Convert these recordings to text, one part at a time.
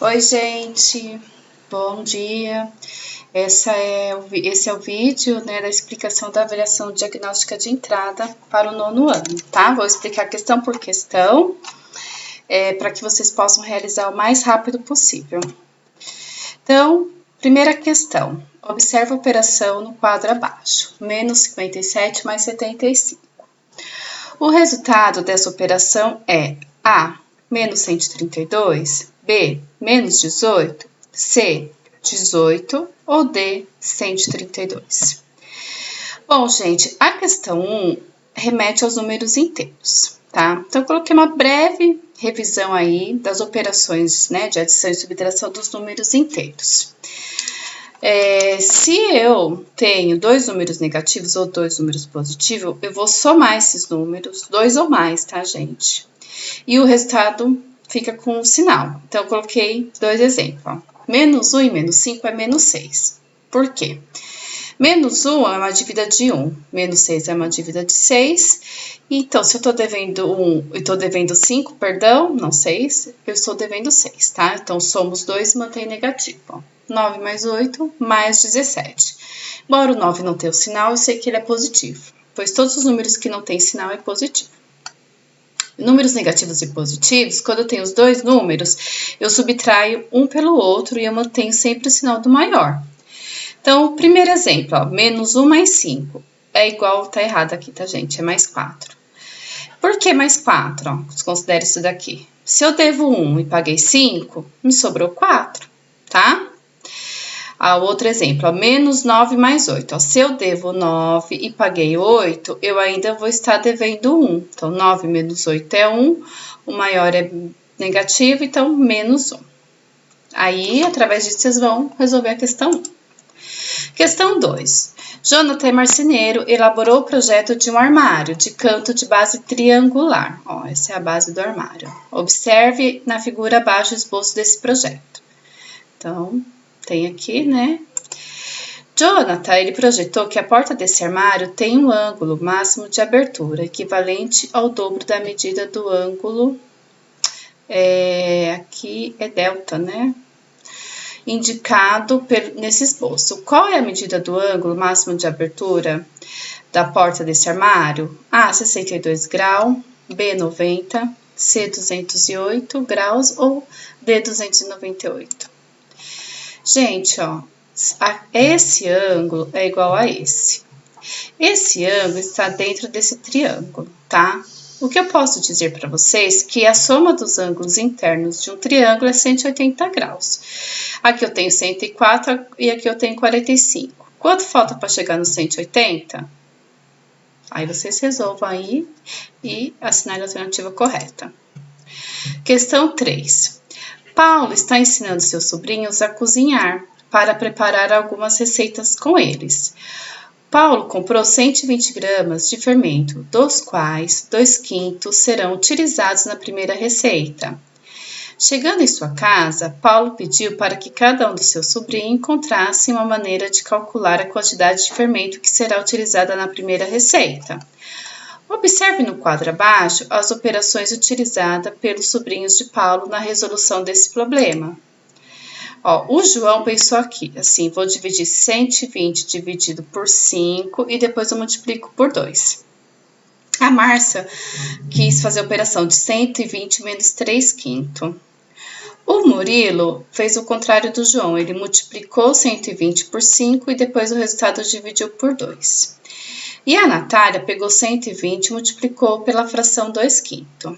Oi, gente, bom dia. Esse é o vídeo, né, da explicação da avaliação diagnóstica de entrada para o 9º ano, tá? Vou explicar questão por questão, para que vocês possam realizar o mais rápido possível. Então, primeira questão. Observa a operação no quadro abaixo. Menos 57 mais 75. O resultado dessa operação é A, menos 132, B, menos 18, C, 18 ou D, 132. Bom, gente, a questão 1 remete aos números inteiros, tá? Então, eu coloquei uma breve revisão aí das operações, né, de adição e subtração dos números inteiros. Se eu tenho dois números negativos ou dois números positivos, eu vou somar esses números, dois ou mais, tá, gente? E o resultado fica com um sinal. Então, eu coloquei dois exemplos, ó. Menos 1 e menos 5 é menos 6. Por quê? Menos 1 é uma dívida de 1, menos 6 é uma dívida de 6. Então, se eu estou devendo 1 e estou devendo 5, perdão, não 6, eu estou devendo 6, tá? Então, somos 2 e mantém negativo, ó. 9 mais 8, mais 17. Embora o 9 não tenha o sinal, eu sei que ele é positivo, pois todos os números que não têm sinal é positivo. Números negativos e positivos, quando eu tenho os dois números, eu subtraio um pelo outro e eu mantenho sempre o sinal do maior. Então, primeiro exemplo, ó, menos 1 mais 5 é igual, tá errado aqui, tá, gente? É mais 4. Por que mais 4? Ó, considere isso daqui. Se eu devo 1 e paguei 5, me sobrou 4, tá? Outro exemplo, ó, menos 9 mais 8. Ó, se eu devo 9 e paguei 8, eu ainda vou estar devendo 1. Então, 9 menos 8 é 1, o maior é negativo, então menos 1. Aí, através disso, vocês vão resolver a questão 1. Questão 2. Jonathan Marceneiro elaborou o projeto de um armário de canto de base triangular. Ó, essa é a base do armário. Observe na figura abaixo o esboço desse projeto. Então, tem aqui, né? Jonathan, ele projetou que a porta desse armário tem um ângulo máximo de abertura, equivalente ao dobro da medida do ângulo, aqui é delta, né? Indicado nesse esboço. Qual é a medida do ângulo máximo de abertura da porta desse armário? A, 62 graus, B, 90, C, 208 graus ou D, 298. Gente, ó, esse ângulo é igual a esse. Esse ângulo está dentro desse triângulo, tá? O que eu posso dizer para vocês que a soma dos ângulos internos de um triângulo é 180 graus. Aqui eu tenho 104 e aqui eu tenho 45. Quanto falta para chegar no 180? Aí vocês resolvam aí e assinalem a alternativa correta. Questão 3. Paulo está ensinando seus sobrinhos a cozinhar para preparar algumas receitas com eles. Paulo comprou 120 gramas de fermento, dos quais 2/5 serão utilizados na primeira receita. Chegando em sua casa, Paulo pediu para que cada um dos seus sobrinhos encontrasse uma maneira de calcular a quantidade de fermento que será utilizada na primeira receita. Observe no quadro abaixo as operações utilizadas pelos sobrinhos de Paulo na resolução desse problema. Ó, o João pensou aqui, assim, vou dividir 120 dividido por 5 e depois eu multiplico por 2. A Márcia quis fazer a operação de 120 menos 3/5. O Murilo fez o contrário do João, ele multiplicou 120 por 5 e depois o resultado dividiu por 2. E a Natália pegou 120 e multiplicou pela fração 2/5.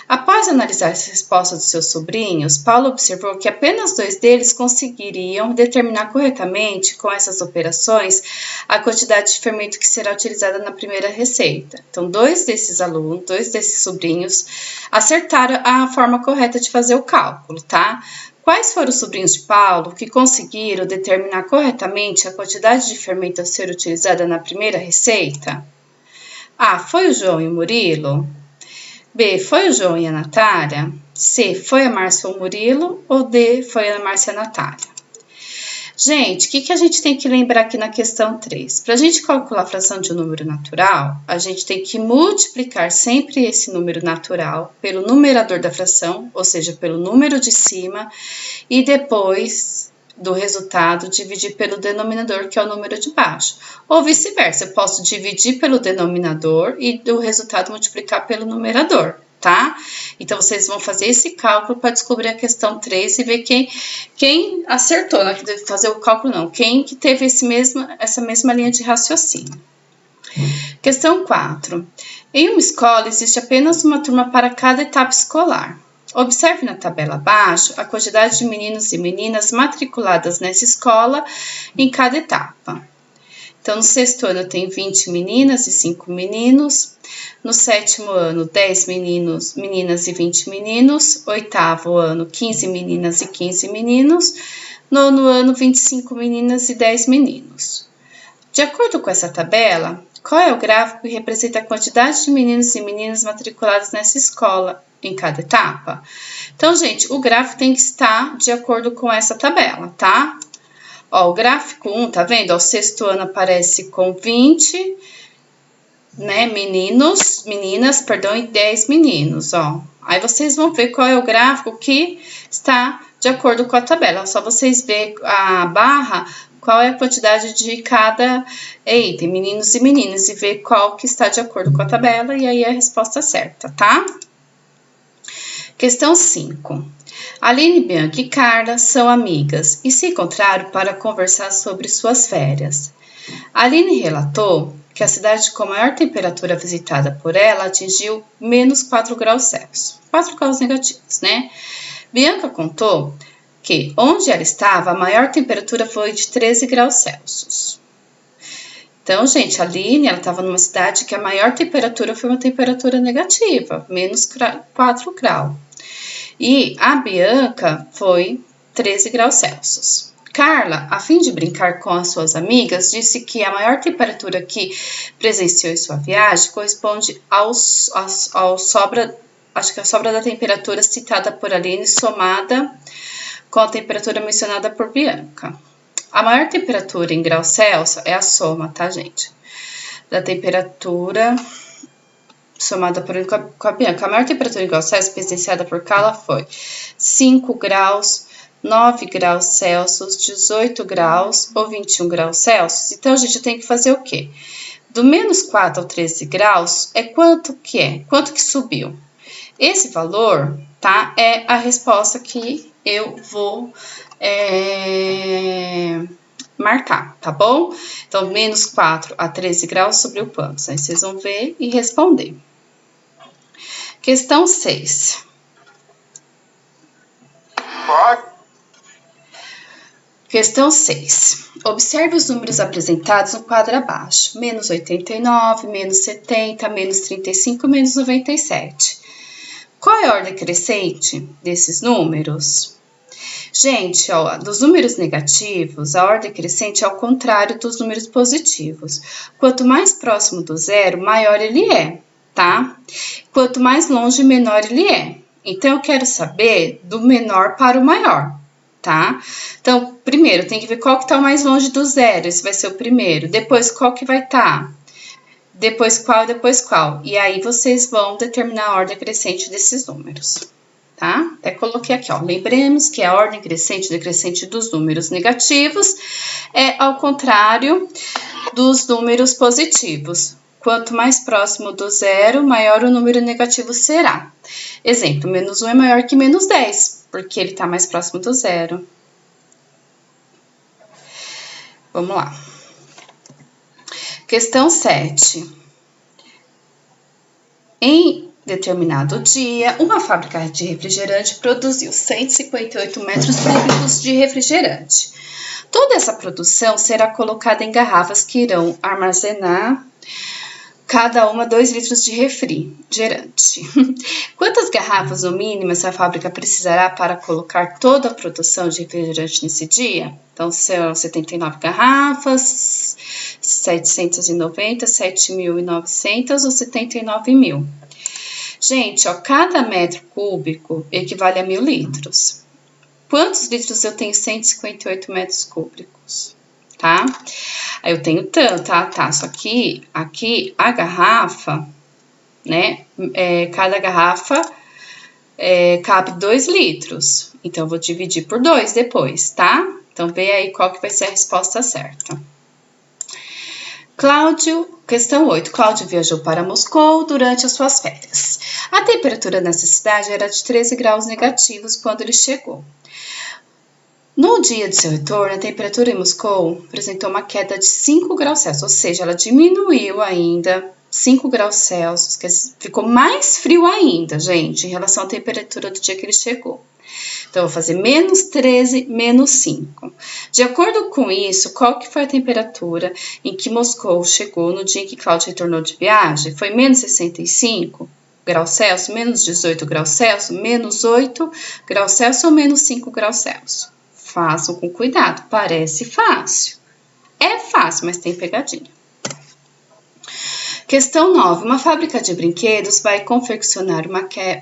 Após analisar as respostas dos seus sobrinhos, Paulo observou que apenas 2 deles conseguiriam determinar corretamente, com essas operações, a quantidade de fermento que será utilizada na primeira receita. Então, 2 desses alunos, 2 desses sobrinhos, acertaram a forma correta de fazer o cálculo, tá? Quais foram os sobrinhos de Paulo que conseguiram determinar corretamente a quantidade de fermento a ser utilizada na primeira receita? A, foi o João e o Murilo? B, foi o João e a Natália? C, foi a Márcia ou o Murilo? Ou D, foi a Márcia e a Natália? Gente, o que a gente tem que lembrar aqui na questão 3? Para a gente calcular a fração de um número natural, a gente tem que multiplicar sempre esse número natural pelo numerador da fração, ou seja, pelo número de cima, e depois do resultado dividir pelo denominador, que é o número de baixo. Ou vice-versa, eu posso dividir pelo denominador e do resultado multiplicar pelo numerador, tá? Então, vocês vão fazer esse cálculo para descobrir a questão 3 e ver quem acertou, não deve fazer o cálculo não, quem que teve essa mesma linha de raciocínio. Questão 4. Em uma escola, existe apenas uma turma para cada etapa escolar. Observe na tabela abaixo a quantidade de meninos e meninas matriculadas nessa escola em cada etapa. Então, no sexto ano tem 20 meninas e 5 meninos. No sétimo ano, 10 meninas e 20 meninos. Oitavo ano, 15 meninas e 15 meninos. Nono ano, 25 meninas e 10 meninos. De acordo com essa tabela, qual é o gráfico que representa a quantidade de meninos e meninas matriculados nessa escola em cada etapa? Então, gente, o gráfico tem que estar de acordo com essa tabela, tá? Ó, o gráfico 1, tá vendo? Ó, o sexto ano aparece com 20, né, meninas, e 10 meninos, ó. Aí vocês vão ver qual é o gráfico que está de acordo com a tabela. Só vocês verem a barra, qual é a quantidade de cada item, meninos e meninas, e ver qual que está de acordo com a tabela, e aí é a resposta certa, tá? Questão 5. Aline, Bianca e Carla são amigas e se encontraram para conversar sobre suas férias. Aline relatou que a cidade com maior temperatura visitada por ela atingiu menos 4 graus Celsius, 4 graus negativos, né? Bianca contou que onde ela estava, a maior temperatura foi de 13 graus Celsius. Então, gente, a Aline, ela estava numa cidade que a maior temperatura foi uma temperatura negativa, menos 4 graus. E a Bianca foi 13 graus Celsius. Carla, a fim de brincar com as suas amigas, disse que a maior temperatura que presenciou em sua viagem corresponde à sobra da temperatura citada por Aline somada com a temperatura mencionada por Bianca. A maior temperatura em graus Celsius é a soma, tá, gente? Da temperatura somada por com a Bianca. A maior temperatura em graus Celsius presenciada por Carla foi 5 graus, 9 graus Celsius, 18 graus ou 21 graus Celsius. Então, a gente tem que fazer o quê? Do menos 4 ao 13 graus é quanto que é? Quanto que subiu? Esse valor, tá? É a resposta que eu vou marcar, tá bom? Então, menos 4 a 13 graus subiu quantos? Aí vocês vão ver e responder. Questão 6. Questão 6. Observe os números apresentados no quadro abaixo. Menos 89, menos 70, menos 35, menos 97. Qual é a ordem crescente desses números? Gente, ó, dos números negativos, a ordem crescente é ao contrário dos números positivos. Quanto mais próximo do zero, maior ele é, tá? Quanto mais longe, menor ele é. Então, eu quero saber do menor para o maior, tá? Então, primeiro, tem que ver qual que tá mais longe do zero, esse vai ser o primeiro. Depois, qual que vai estar? Depois qual. E aí, vocês vão determinar a ordem crescente desses números, tá? Até coloquei aqui, ó. Lembremos que a ordem crescente e decrescente dos números negativos é ao contrário dos números positivos. Quanto mais próximo do zero, maior o número negativo será. Exemplo, menos 1 é maior que menos 10, porque ele está mais próximo do zero. Vamos lá. Questão 7. Em determinado dia, uma fábrica de refrigerante produziu 158 metros cúbicos de refrigerante. Toda essa produção será colocada em garrafas que irão armazenar cada uma 2 litros de refrigerante. Quantas garrafas, no mínimo, essa fábrica precisará para colocar toda a produção de refrigerante nesse dia? Então, são 79 garrafas, 790, 7.900 ou 79.000. Gente, ó, cada metro cúbico equivale a 1.000 litros. Quantos litros eu tenho 158 metros cúbicos? graus, tá? Aí eu tenho tanto, tá? Só que aqui a garrafa, né? Cada garrafa cabe 2 litros. Então, eu vou dividir por 2 depois, tá? Então, vê aí qual que vai ser a resposta certa. Questão 8. Cláudio viajou para Moscou durante as suas férias. A temperatura nessa cidade era de 13 graus negativos quando ele chegou. No dia de seu retorno, a temperatura em Moscou apresentou uma queda de 5 graus Celsius, ou seja, ela diminuiu ainda 5 graus Celsius, que ficou mais frio ainda, gente, em relação à temperatura do dia que ele chegou. Então, eu vou fazer menos 13, menos 5. De acordo com isso, qual que foi a temperatura em que Moscou chegou no dia em que Cláudio retornou de viagem? Foi menos 65 graus Celsius, menos 18 graus Celsius, menos 8 graus Celsius ou menos 5 graus Celsius? Façam com cuidado, parece fácil. É fácil, mas tem pegadinha. Questão 9. Uma fábrica de brinquedos vai confeccionar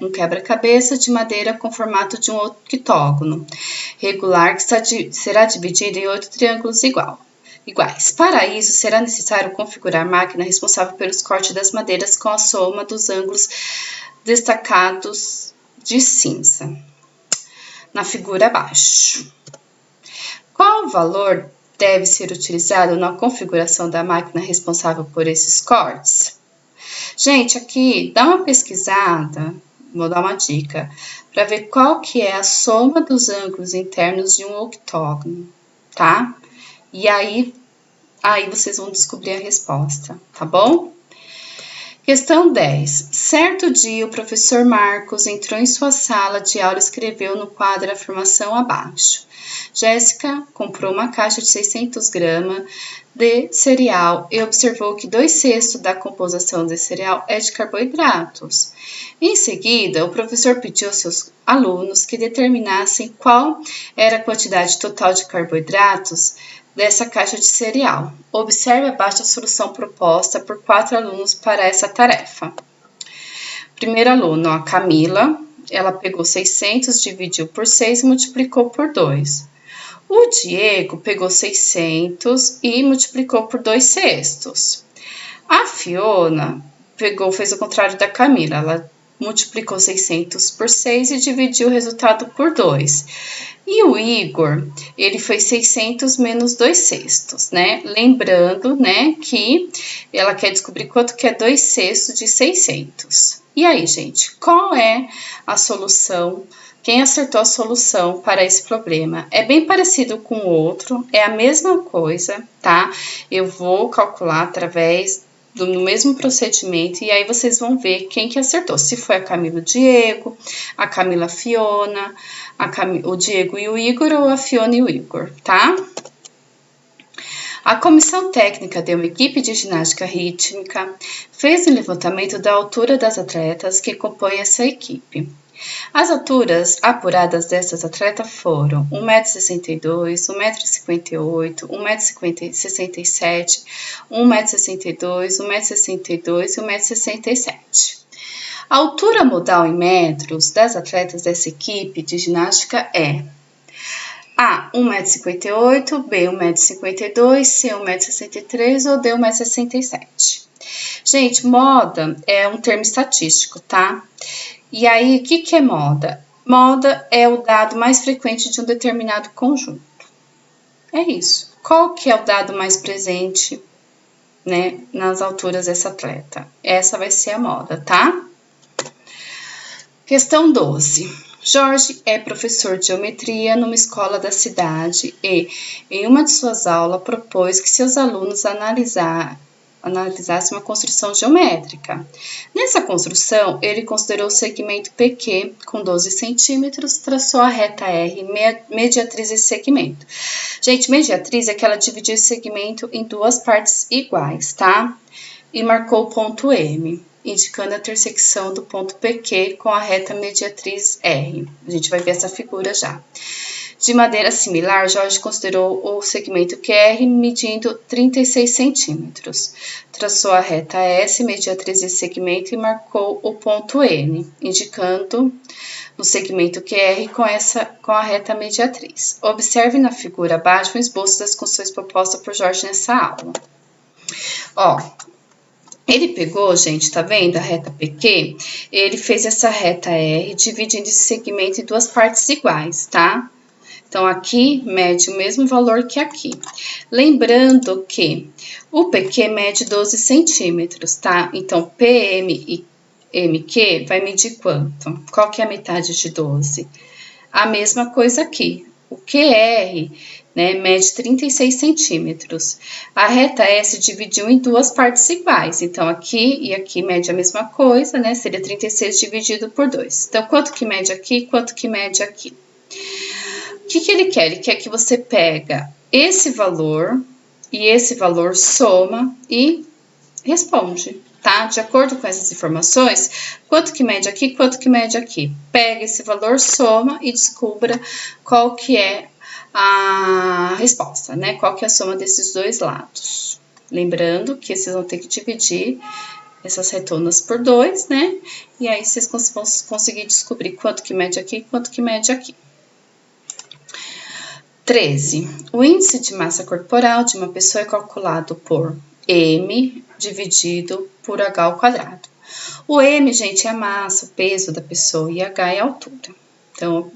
um quebra-cabeça de madeira com formato de um octógono regular que será dividido em 8 triângulos iguais. Para isso, será necessário configurar a máquina responsável pelos cortes das madeiras com a soma dos ângulos destacados de cinza, na figura abaixo. Qual o valor deve ser utilizado na configuração da máquina responsável por esses cortes? Gente, aqui dá uma pesquisada, vou dar uma dica, para ver qual que é a soma dos ângulos internos de um octógono, tá? E aí vocês vão descobrir a resposta, tá bom? Questão 10. Certo dia, o professor Marcos entrou em sua sala de aula e escreveu no quadro a afirmação abaixo. Jéssica comprou uma caixa de 600 gramas de cereal e observou que 2/6 da composição desse cereal é de carboidratos. Em seguida, o professor pediu aos seus alunos que determinassem qual era a quantidade total de carboidratos dessa caixa de cereal. Observe abaixo a solução proposta por 4 alunos para essa tarefa. Primeiro aluno, a Camila, ela pegou 600, dividiu por 6 e multiplicou por 2. O Diego pegou 600 e multiplicou por 2/6. A Fiona fez o contrário da Camila, ela multiplicou 600 por 6 e dividiu o resultado por 2. E o Igor, ele fez 600 menos 2/6, né? Lembrando, né, que ela quer descobrir quanto que é 2/6 de 600. E aí, gente, qual é a solução? Quem acertou a solução para esse problema? É bem parecido com o outro, é a mesma coisa, tá? Eu vou calcular através do mesmo procedimento e aí vocês vão ver quem que acertou. Se foi a Camila e o Diego, a Camila Fiona, o Diego e o Igor ou a Fiona e o Igor, tá? A comissão técnica de uma equipe de ginástica rítmica fez um levantamento da altura das atletas que compõem essa equipe. As alturas apuradas dessas atletas foram 1,62 m, 1,58 m, 1,67 m, 1,62 m, 1,62 m e 1,67 m. A altura modal em metros das atletas dessa equipe de ginástica é A, 1,58 m, B, 1,52 m, C, 1,63 m ou D, 1,67 m. Gente, moda é um termo estatístico, tá? E aí, o que é moda? Moda é o dado mais frequente de um determinado conjunto. É isso. Qual que é o dado mais presente, né, nas alturas dessa atleta? Essa vai ser a moda, tá? Questão 12. Jorge é professor de geometria numa escola da cidade e, em uma de suas aulas, propôs que seus alunos analisasse uma construção geométrica. Nessa construção, ele considerou o segmento PQ com 12 centímetros, traçou a reta R, mediatriz esse segmento. Gente, mediatriz é que ela dividiu esse segmento em 2 partes iguais, tá? E marcou o ponto M, indicando a intersecção do ponto PQ com a reta mediatriz R. A gente vai ver essa figura já. De maneira similar, Jorge considerou o segmento QR medindo 36 centímetros. Traçou a reta S, mediu a 13 segmento e marcou o ponto N, indicando no segmento QR com a reta mediatriz. Observe na figura abaixo o esboço das construções propostas por Jorge nessa aula. Ó, ele pegou, gente, tá vendo a reta PQ? Ele fez essa reta R, dividindo esse segmento em duas partes iguais, tá? Então, aqui mede o mesmo valor que aqui. Lembrando que o PQ mede 12 centímetros, tá? Então, PM e MQ vai medir quanto? Qual que é a metade de 12? A mesma coisa aqui. O QR, né, mede 36 centímetros. A reta S dividiu em duas partes iguais. Então, aqui e aqui mede a mesma coisa, né? Seria 36 dividido por 2. Então, quanto que mede aqui, quanto que mede aqui? O que ele quer? Ele quer que você pega esse valor e esse valor, soma e responde, tá? De acordo com essas informações, quanto que mede aqui, quanto que mede aqui. Pega esse valor, soma e descubra qual que é a resposta, né? Qual que é a soma desses dois lados. Lembrando que vocês vão ter que dividir essas retonas por 2, né? E aí vocês vão conseguir descobrir quanto que mede aqui, quanto que mede aqui. 13. O índice de massa corporal de uma pessoa é calculado por M dividido por H ao quadrado. O M, gente, é a massa, o peso da pessoa, e H é a altura. Então,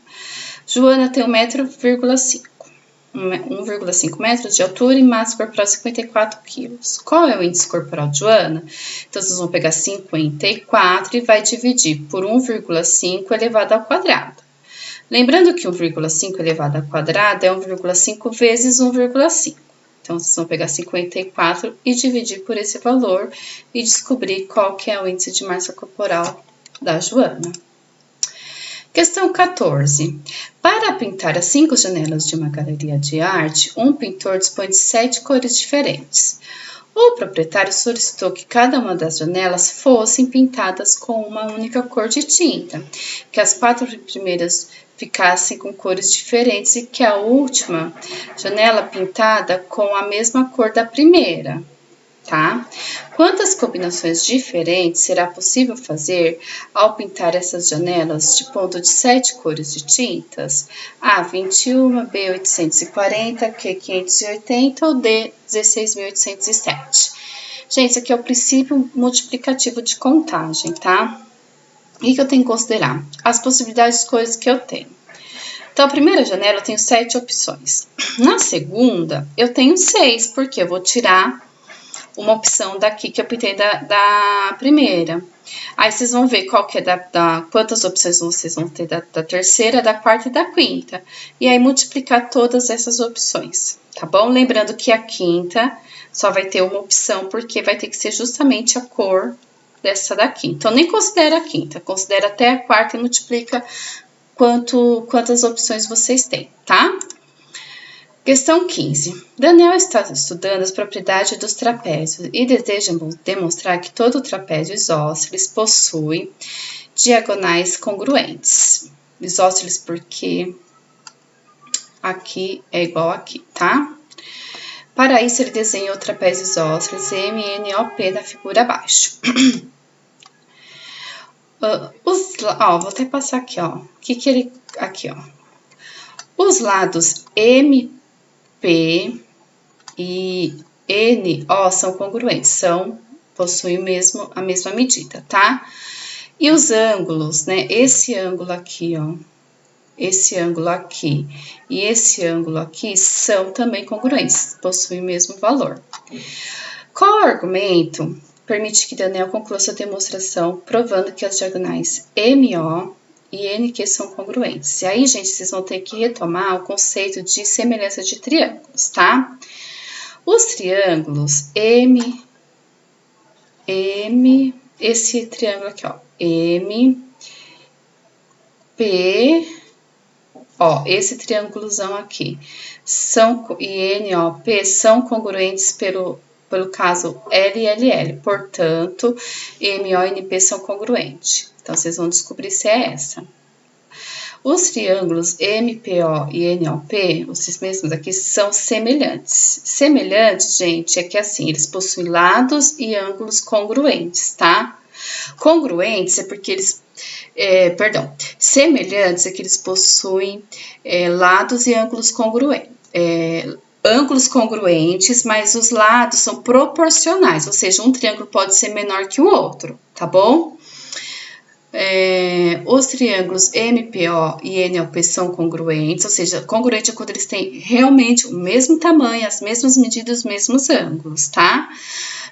Joana tem 1,5 metros de altura e massa corporal 54 quilos. Qual é o índice corporal de Joana? Então, vocês vão pegar 54 e vai dividir por 1,5 elevado ao quadrado. Lembrando que 1,5 elevado ao quadrado é 1,5 vezes 1,5. Então, vocês vão pegar 54 e dividir por esse valor e descobrir qual que é o índice de massa corporal da Joana. Questão 14. Para pintar as 5 janelas de uma galeria de arte, um pintor dispõe de 7 cores diferentes. O proprietário solicitou que cada uma das janelas fossem pintadas com uma única cor de tinta, que as 4 primeiras ficassem com cores diferentes e que a última janela pintada com a mesma cor da primeira, tá? Quantas combinações diferentes será possível fazer ao pintar essas janelas de ponto de 7 cores de tintas? A, 21, B, 840, Q, 580 ou D, 16.807. Gente, isso aqui é o princípio multiplicativo de contagem, tá? O que eu tenho que considerar? As possibilidades de cores que eu tenho. Então, a primeira janela eu tenho 7 opções. Na segunda, eu tenho 6, porque eu vou tirar uma opção daqui que eu pintei da primeira. Aí, vocês vão ver qual que é quantas opções vocês vão ter da terceira, da quarta e da quinta. E aí, multiplicar todas essas opções, tá bom? Lembrando que a quinta só vai ter uma opção, porque vai ter que ser justamente a cor dessa daqui. Então, nem considera a quinta, considera até a quarta e multiplica quantas opções vocês têm, tá? Questão 15. Daniel está estudando as propriedades dos trapézios e deseja demonstrar que todo trapézio isósceles possui diagonais congruentes. Isósceles porque aqui é igual aqui, tá? Para isso, ele desenhou o trapézio isósceles MNOP na figura abaixo. Vou até passar aqui, ó. Aqui, ó. Os lados MP e NO são congruentes, possuem a mesma medida, tá? E os ângulos, né? Esse ângulo aqui, ó. Esse ângulo aqui e esse ângulo aqui são também congruentes, possuem o mesmo valor. Qual argumento permite que Daniel conclua sua demonstração provando que as diagonais MO e NQ são congruentes? E aí, gente, vocês vão ter que retomar o conceito de semelhança de triângulos, tá? Os triângulos esse triângulo aqui, ó, esse triângulozão aqui, e NOP são congruentes pelo caso LLL, portanto, MO e NP são congruentes. Então, vocês vão descobrir se é essa. Os triângulos MPO e NOP, esses mesmos aqui, são semelhantes. Semelhantes, gente, é que assim, eles possuem lados e ângulos congruentes, tá? Congruentes é porque eles... semelhantes é que eles possuem lados e ângulos congruentes. Ângulos congruentes, mas os lados são proporcionais, ou seja, um triângulo pode ser menor que o outro, tá bom? Os triângulos MPO e NOP são congruentes, ou seja, congruente é quando eles têm realmente o mesmo tamanho, as mesmas medidas, os mesmos ângulos, tá?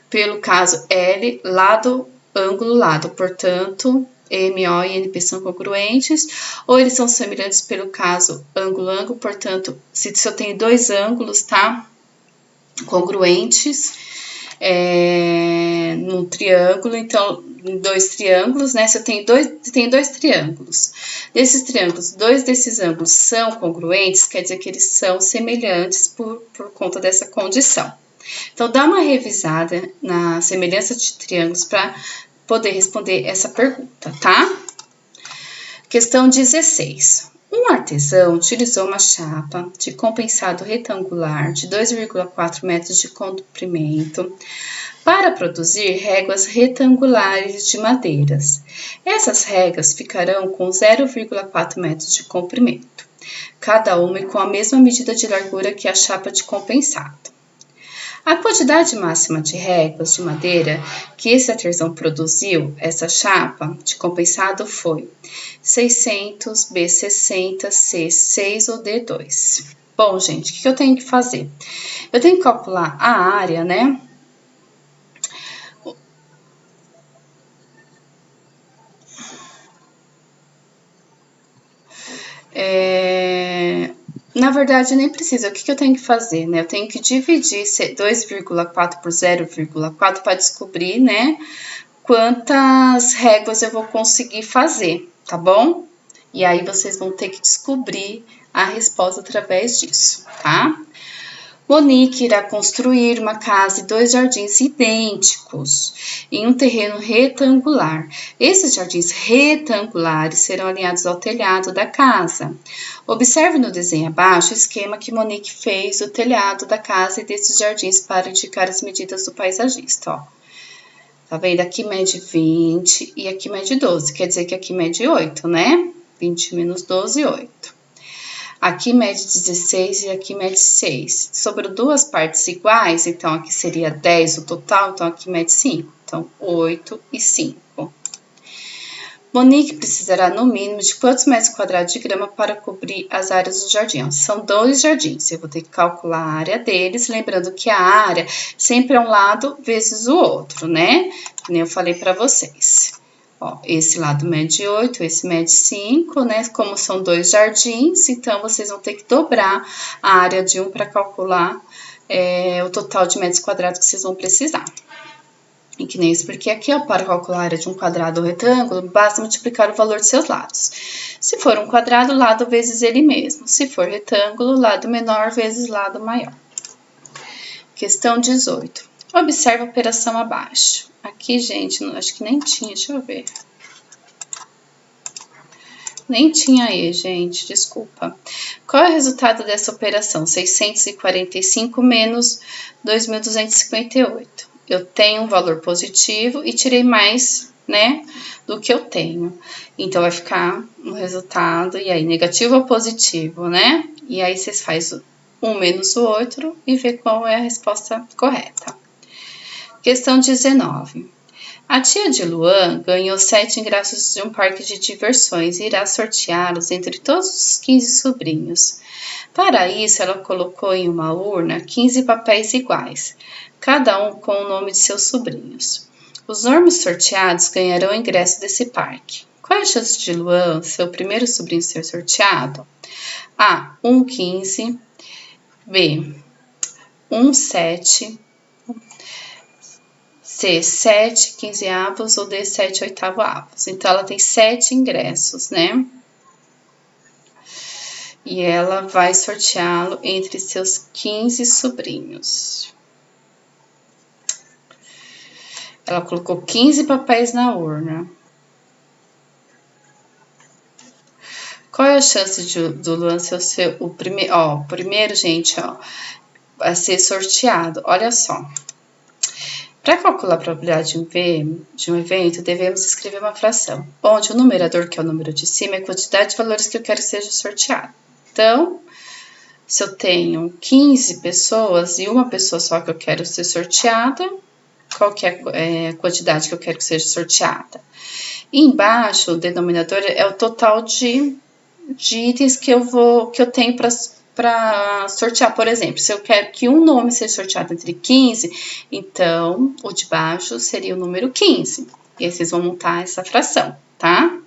Pelo caso L, lado, ângulo, lado, portanto, MO e NP são congruentes, ou eles são semelhantes pelo caso ângulo, ângulo, portanto, se eu tenho dois ângulos, tá? Congruentes, num triângulo, então, em dois triângulos, né? Se eu tenho dois triângulos, desses triângulos, dois desses ângulos são congruentes, quer dizer que eles são semelhantes por conta dessa condição. Então, dá uma revisada na semelhança de triângulos para poder responder essa pergunta, tá? Questão 16. Um artesão utilizou uma chapa de compensado retangular de 2,4 metros de comprimento para produzir réguas retangulares de madeiras. Essas réguas ficarão com 0,4 metros de comprimento, cada uma com a mesma medida de largura que a chapa de compensado. A quantidade máxima de réguas de madeira que esse artesão produziu, essa chapa de compensado, foi 600, B60, C6 ou D2. Bom, gente, o que eu tenho que fazer? Eu tenho que calcular a área, né? Na verdade, nem precisa. O que eu tenho que fazer, né? Eu tenho que dividir 2,4 por 0,4 para descobrir, né? Quantas réguas eu vou conseguir fazer, tá bom? E aí, vocês vão ter que descobrir a resposta através disso, tá? Monique irá construir uma casa e 2 jardins idênticos em um terreno retangular. Esses jardins retangulares serão alinhados ao telhado da casa. Observe no desenho abaixo o esquema que Monique fez do telhado da casa e desses jardins para indicar as medidas do paisagista, ó. Tá vendo? Aqui mede 20 e aqui mede 12, quer dizer que aqui mede 8, né? 20 menos 12, 8. Aqui mede 16 e aqui mede 6. Sobrou duas partes iguais, então aqui seria 10 o total, então aqui mede 5. Então, 8 e 5. Monique precisará no mínimo de quantos metros quadrados de grama para cobrir as áreas do jardim? São 2 jardins, eu vou ter que calcular a área deles, lembrando que a área sempre é um lado vezes o outro, né? Como eu falei para vocês. Ó, esse lado mede 8, esse mede 5, né? Como são 2 jardins, então vocês vão ter que dobrar a área de um para calcular o total de metros quadrados que vocês vão precisar. E que nem isso, porque aqui, ó, para calcular a área de um quadrado ou retângulo, basta multiplicar o valor de seus lados. Se for um quadrado, lado vezes ele mesmo. Se for retângulo, lado menor vezes lado maior. Questão 18. Observe a operação abaixo. Aqui, gente, acho que nem tinha, deixa eu ver. Nem tinha aí, gente, desculpa. Qual é o resultado dessa operação? 645 menos 2.258. Eu tenho um valor positivo e tirei mais, né, do que eu tenho. Então, vai ficar um resultado, e aí, negativo ou positivo, né? E aí, vocês fazem um menos o outro e vê qual é a resposta correta. Questão 19. A tia de Luan ganhou 7 ingressos de um parque de diversões e irá sorteá-los entre todos os 15 sobrinhos. Para isso, ela colocou em uma urna 15 papéis iguais, cada um com o nome de seus sobrinhos. Os nomes sorteados ganharão o ingresso desse parque. Qual é a chance de Luan, seu primeiro sobrinho, ser sorteado? A. 1/15. B. 1/7. C, 7 quinzeavos ou D, 7 oitavos. Então, ela tem 7 ingressos, né? E ela vai sorteá-lo entre seus 15 sobrinhos. Ela colocou 15 papéis na urna. Qual é a chance do Luan ser o primeiro? Ó, primeiro, gente, ó, a ser sorteado. Olha só. Para calcular a probabilidade de um evento, devemos escrever uma fração, onde o numerador, que é o número de cima, é a quantidade de valores que eu quero que seja sorteado. Então, se eu tenho 15 pessoas e uma pessoa só que eu quero ser sorteada, qual que é a quantidade que eu quero que seja sorteada? E embaixo, o denominador é o total de itens que eu tenho para sortear. Por exemplo, se eu quero que um nome seja sorteado entre 15, então o de baixo seria o número 15. E aí vocês vão montar essa fração, tá?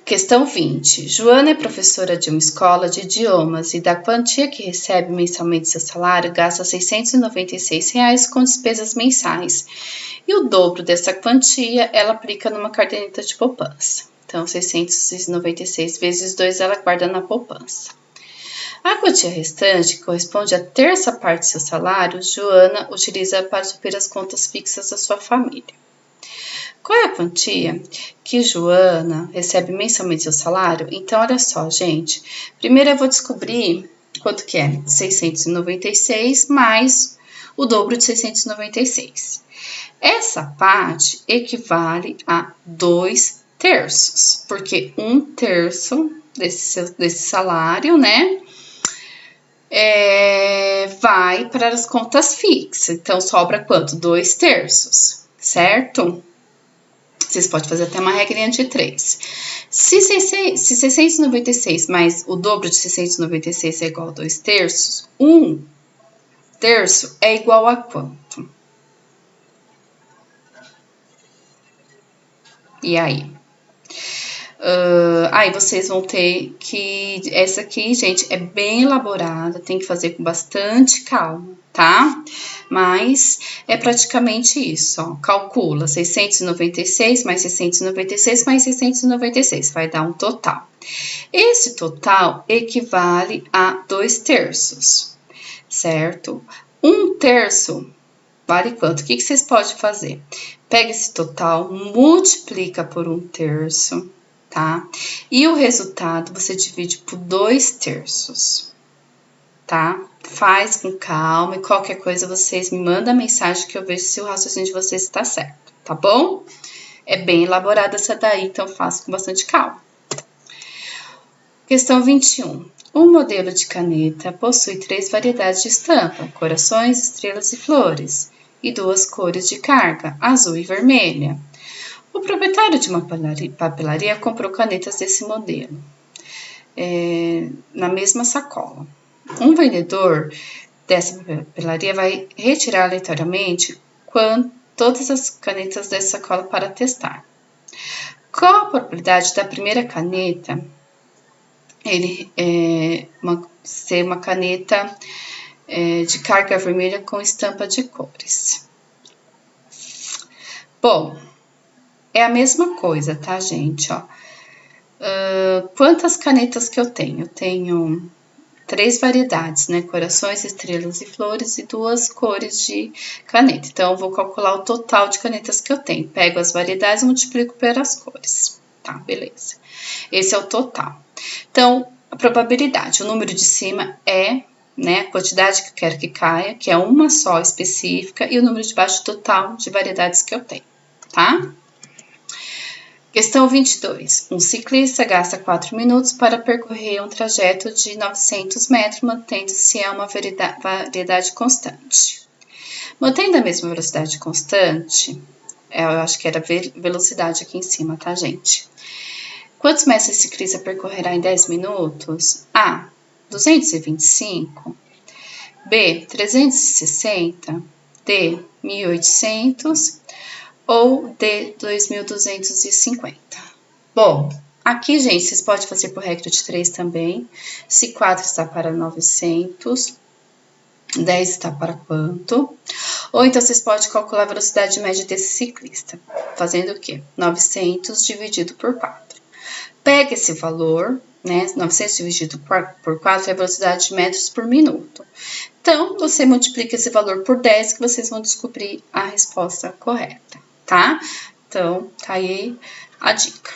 Questão 20. Joana é professora de uma escola de idiomas e da quantia que recebe mensalmente seu salário, gasta R$ 696 com despesas mensais. E o dobro dessa quantia ela aplica numa caderneta de poupança. Então, 696 vezes 2 ela guarda na poupança. A quantia restante, que corresponde à terça parte do seu salário, Joana utiliza para suprir as contas fixas da sua família. Qual é a quantia que Joana recebe mensalmente seu salário? Então, olha só, gente. Primeiro eu vou descobrir quanto que é 696 mais o dobro de 696. Essa parte equivale a 2 terços, porque 1/3 desse salário, né, vai para as contas fixas. Então, sobra quanto? 2 terços, certo? Vocês podem fazer até uma regrinha de 3. Se 696 mais o dobro de 696 é igual a 2 terços, 1/3 é igual a quanto? E aí? Aí vocês vão ter que... Essa aqui, gente, é bem elaborada, tem que fazer com bastante calma, tá? Mas é praticamente isso, ó. Calcula 696 mais 696 mais 696, vai dar um total. Esse total equivale a 2 terços, certo? 1/3 vale quanto? O que vocês podem fazer? Pega esse total, multiplica por 1/3, tá? E o resultado você divide por 2 terços, tá? Faz com calma e qualquer coisa vocês me mandam mensagem que eu vejo se o raciocínio de vocês está certo, tá bom? É bem elaborada essa daí, então faça com bastante calma. Questão 21. Um modelo de caneta possui 3 variedades de estampa, corações, estrelas e flores, e 2 cores de carga, azul e vermelha. O proprietário de uma papelaria comprou canetas desse modelo, na mesma sacola. Um vendedor dessa papelaria vai retirar aleatoriamente todas as canetas dessa sacola para testar. Qual a probabilidade da primeira caneta ser uma caneta de carga vermelha com estampa de cores? Bom, é a mesma coisa, tá, gente? Ó, quantas canetas que eu tenho? Eu tenho 3 variedades, né? Corações, estrelas e flores e 2 cores de caneta. Então, eu vou calcular o total de canetas que eu tenho. Pego as variedades e multiplico pelas cores. Tá, beleza. Esse é o total. Então, a probabilidade, o número de cima é, né, a quantidade que eu quero que caia, que é uma só específica, e o número de baixo total de variedades que eu tenho, tá? Questão 22. Um ciclista gasta 4 minutos para percorrer um trajeto de 900 metros, mantendo-se a uma variedade constante. Mantendo a mesma velocidade constante, eu acho que era velocidade aqui em cima, tá, gente? Quantos metros esse ciclista percorrerá em 10 minutos? A. 225. B. 360. D. 1800. Ou D. 2250. Bom, aqui, gente, vocês podem fazer por regra de 3 também. Se 4 está para 900, 10 está para quanto? Ou então, vocês podem calcular a velocidade média desse ciclista. Fazendo o quê? 900 dividido por 4. Pega esse valor, né? 900 dividido por 4 é a velocidade de metros por minuto. Então, você multiplica esse valor por 10 que vocês vão descobrir a resposta correta, tá? Então, tá aí a dica.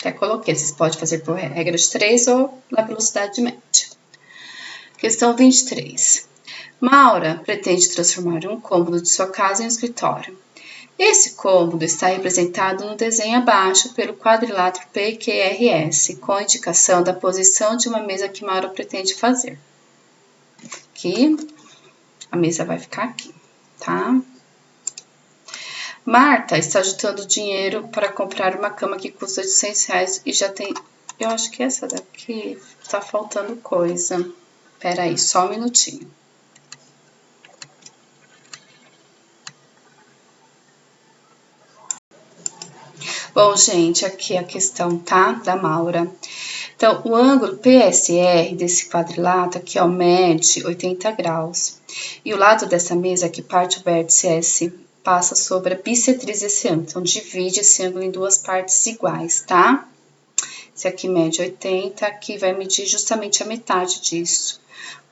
Até coloquei, vocês podem fazer por regra de 3 ou na velocidade média. Questão 23. Maura pretende transformar um cômodo de sua casa em um escritório. Esse cômodo está representado no desenho abaixo pelo quadrilátero PQRS, com a indicação da posição de uma mesa que Maura pretende fazer. Aqui, a mesa vai ficar aqui, tá? Marta está juntando dinheiro para comprar uma cama que custa R$800 e já tem... Eu acho que essa daqui tá faltando coisa. Pera aí, só um minutinho. Bom, gente, aqui a questão, tá? Da Maura. Então, o ângulo PSR desse quadrilátero aqui, ó, mede 80 graus. E o lado dessa mesa que parte o vértice S passa sobre a bissetriz desse ângulo. Então, divide esse ângulo em duas partes iguais, tá? Esse aqui mede 80, aqui vai medir justamente a metade disso.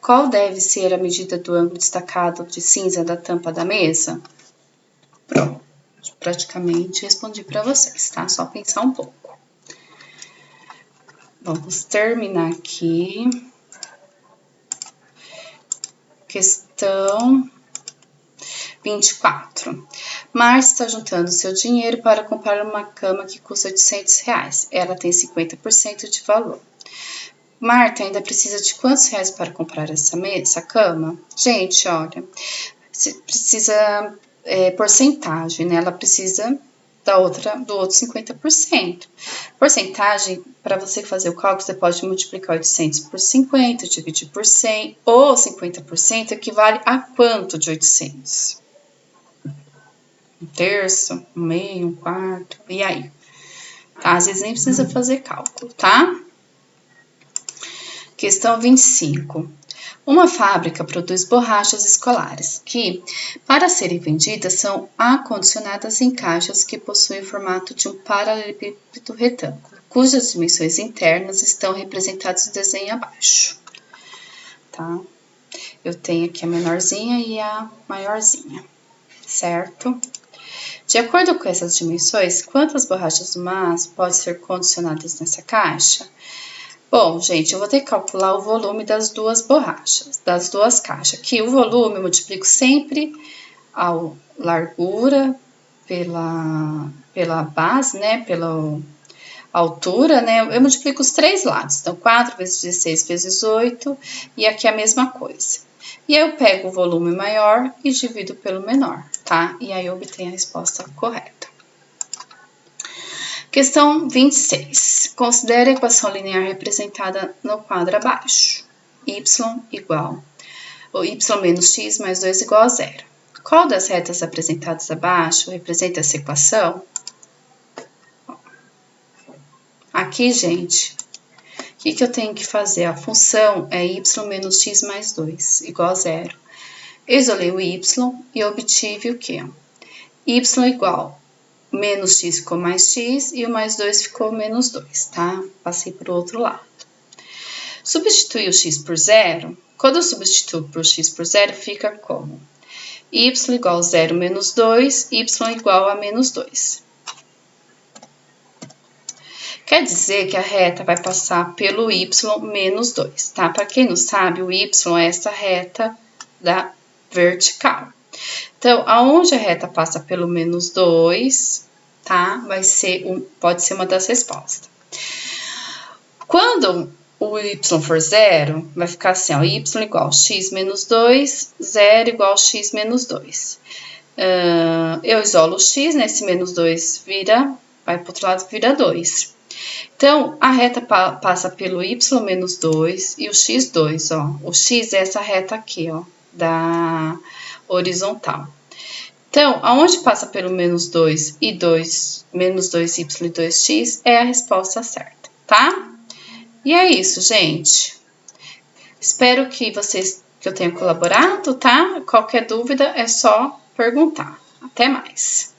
Qual deve ser a medida do ângulo destacado de cinza da tampa da mesa? Pronto, praticamente respondi para vocês, tá? Só pensar um pouco. Vamos terminar aqui. Questão 24. Márcia está juntando seu dinheiro para comprar uma cama que custa R$800. Ela tem 50% de valor. Marta ainda precisa de quantos reais para comprar essa cama? Gente, olha, precisa porcentagem, né? Ela precisa do outro 50%. Porcentagem, para você fazer o cálculo, você pode multiplicar 800 por 50, dividir por 100, ou 50% equivale a quanto de 800? Um terço, um meio, um quarto, e aí? Tá? Às vezes nem precisa fazer cálculo, tá? Questão 25. Uma fábrica produz borrachas escolares que, para serem vendidas, são acondicionadas em caixas que possuem o formato de um paralelepípedo retângulo, cujas dimensões internas estão representadas no desenho abaixo. Tá? Eu tenho aqui a menorzinha e a maiorzinha, certo? De acordo com essas dimensões, quantas borrachas do MAS podem ser condicionadas nessa caixa? Bom, gente, eu vou ter que calcular o volume das duas borrachas, das duas caixas. Aqui o volume eu multiplico sempre a largura pela base, né, pela altura, né, eu multiplico os três lados. Então, 4 vezes 16 vezes 8, e aqui a mesma coisa. E aí eu pego o volume maior e divido pelo menor, tá? E aí eu obtenho a resposta correta. Questão 26. Considere a equação linear representada no quadro abaixo. Y igual, ou y menos x mais 2 igual a 0. Qual das retas apresentadas abaixo representa essa equação? Aqui, gente, o que eu tenho que fazer? A função é y menos x mais 2 igual a 0. Eu isolei o y e obtive o quê? Y igual menos x ficou mais x e o mais 2 ficou menos 2, tá? Passei para o outro lado. Substituir o x por zero. Quando eu substituo por x por zero, fica como? Y igual a 0 menos 2, y igual a menos 2. Quer dizer que a reta vai passar pelo y menos 2, tá? Para quem não sabe, o y é essa reta da vertical. Então, aonde a reta passa pelo menos 2, tá? Pode ser uma das respostas. Quando o y for zero, vai ficar assim, ó, y igual a x menos 2, 0 igual a x menos 2. Eu isolo o x, né? Esse menos 2 vai para o outro lado, vira 2. Então, a reta passa pelo y menos 2 e o x2, ó. O x é essa reta aqui, ó, da horizontal. Então, aonde passa pelo menos 2 e 2, menos 2y e 2x é a resposta certa, tá? E é isso, gente. Espero que eu tenha colaborado, tá? Qualquer dúvida é só perguntar. Até mais!